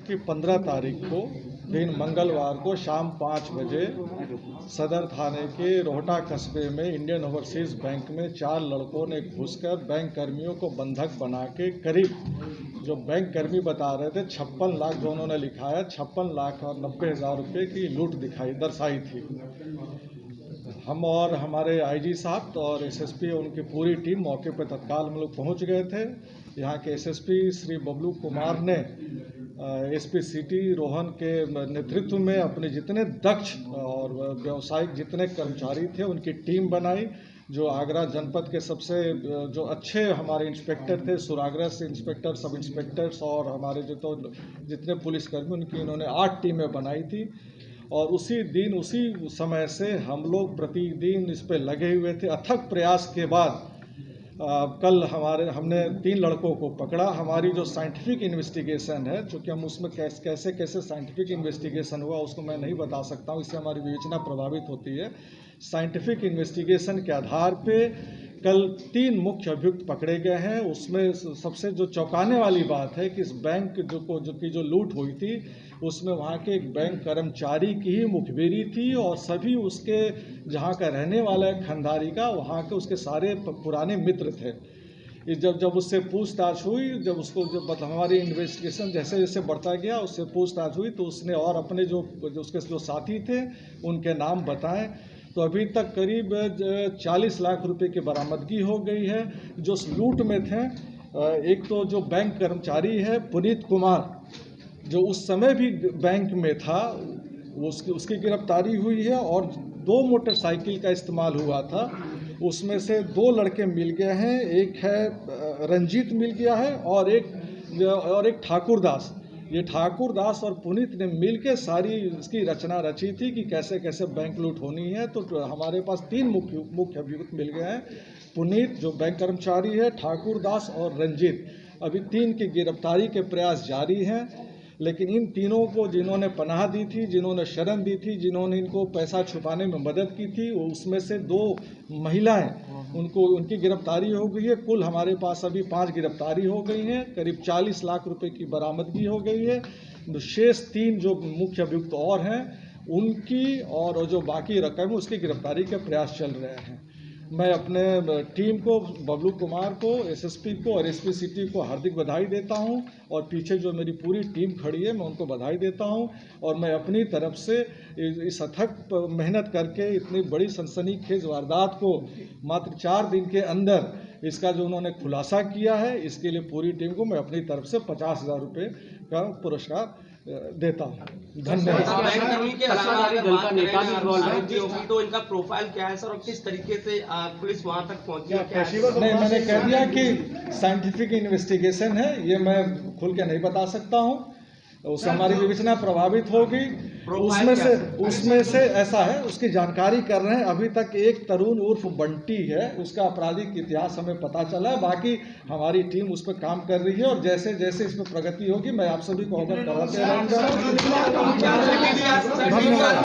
कि 15 तारीख को दिन मंगलवार को शाम 5 बजे सदर थाने के रोहटा कस्बे में इंडियन ओवरसीज बैंक में 4 लड़कों ने घुसकर बैंक कर्मियों को बंधक बना के करीब जो बैंक कर्मी बता रहे थे 56 लाख जो उन्होंने लिखा है 56 लाख और 90 हज़ार रुपये की लूट दर्शाई थी। हम और हमारे आईजी साहब और एसएसपी उनकी पूरी टीम मौके पर तत्काल हम लोग पहुँच गए थे। यहाँ के एसएसपी श्री बबलू कुमार ने एसपी सिटी रोहन के नेतृत्व में अपने जितने दक्ष और व्यावसायिक जितने कर्मचारी थे उनकी टीम बनाई। जो आगरा जनपद के सबसे जो अच्छे हमारे इंस्पेक्टर थे, सुरागरा से इंस्पेक्टर, सब इंस्पेक्टर्स और हमारे जितने पुलिसकर्मी उनकी इन्होंने 8 टीमें बनाई थी। और उसी दिन उसी समय से हम लोग प्रतिदिन इस पे लगे हुए थे। अथक प्रयास के बाद कल हमने 3 लड़कों को पकड़ा। हमारी जो साइंटिफिक इन्वेस्टिगेशन है, चूँकि हम उसमें कैसे साइंटिफिक इन्वेस्टिगेशन हुआ उसको मैं नहीं बता सकता हूँ, इससे हमारी विवेचना प्रभावित होती है। साइंटिफिक इन्वेस्टिगेशन के आधार पे कल 3 मुख्य अभियुक्त पकड़े गए हैं। उसमें सबसे जो चौंकाने वाली बात है कि इस बैंक जो लूट हुई थी उसमें वहाँ के एक बैंक कर्मचारी की ही मुखबिरी थी और सभी उसके जहाँ का रहने वाला है खंडारी का, वहाँ के उसके सारे पुराने मित्र थे। जब उससे पूछताछ हुई, जब हमारी इन्वेस्टिगेशन जैसे जैसे बढ़ता गया उससे पूछताछ हुई तो उसने और अपने उसके जो साथी थे उनके नाम बताएं। तो अभी तक करीब 40 लाख रुपए की बरामदगी हो गई है जो उस लूट में थे। एक तो जो बैंक कर्मचारी है पुनीत कुमार, जो उस समय भी बैंक में था, उसकी गिरफ्तारी हुई है। और 2 मोटरसाइकिल का इस्तेमाल हुआ था, उसमें से 2 लड़के मिल गए हैं। एक है रंजीत मिल गया है और एक ठाकुर दास। ये ठाकुर दास और पुनीत ने मिलकर सारी इसकी रचना रची थी कि कैसे कैसे बैंक लूट होनी है। तो हमारे पास 3 मुख्य अभियुक्त मिल गए हैं, पुनीत जो बैंक कर्मचारी है, ठाकुर दास और रंजीत। अभी 3 की गिरफ्तारी के प्रयास जारी हैं, लेकिन इन तीनों को जिन्होंने पनाह दी थी, जिन्होंने शरण दी थी, जिन्होंने इनको पैसा छुपाने में मदद की थी, उसमें से 2 महिलाएं उनकी गिरफ्तारी हो गई है। कुल हमारे पास अभी 5 गिरफ्तारी हो गई हैं, करीब 40 लाख रुपए की बरामदगी हो गई है। शेष 3 जो मुख्य अभियुक्त और हैं उनकी और जो बाकी रकम है उसकी गिरफ्तारी के प्रयास चल रहे हैं। मैं अपने टीम को, बबलू कुमार को, एसएसपी को और एसपी सिटी को हार्दिक बधाई देता हूं और पीछे जो मेरी पूरी टीम खड़ी है मैं उनको बधाई देता हूं। और मैं अपनी तरफ से इस अथक मेहनत करके इतनी बड़ी सनसनीखेज वारदात को मात्र 4 दिन के अंदर इसका जो उन्होंने खुलासा किया है, इसके लिए पूरी टीम को मैं अपनी तरफ से 50,000 रुपये का पुरस्कार देता हूँ। धन्यवाद। तो इनका प्रोफाइल क्या है सर और किस तरीके से पुलिस वहां तक पहुंची? नहीं, मैंने कह दिया कि साइंटिफिक इन्वेस्टिगेशन है, ये मैं खुल के नहीं बता सकता हूँ, उससे हमारी विवेचना प्रभावित होगी। उसमें से ऐसा है, उसकी जानकारी कर रहे हैं। अभी तक एक तरुण उर्फ बंटी है, उसका आपराधिक इतिहास हमें पता चला है। बाकी हमारी टीम उस पर काम कर रही है और जैसे जैसे इसमें प्रगति होगी मैं आप सभी को अवगत कराते रहूंगा। धन्यवाद।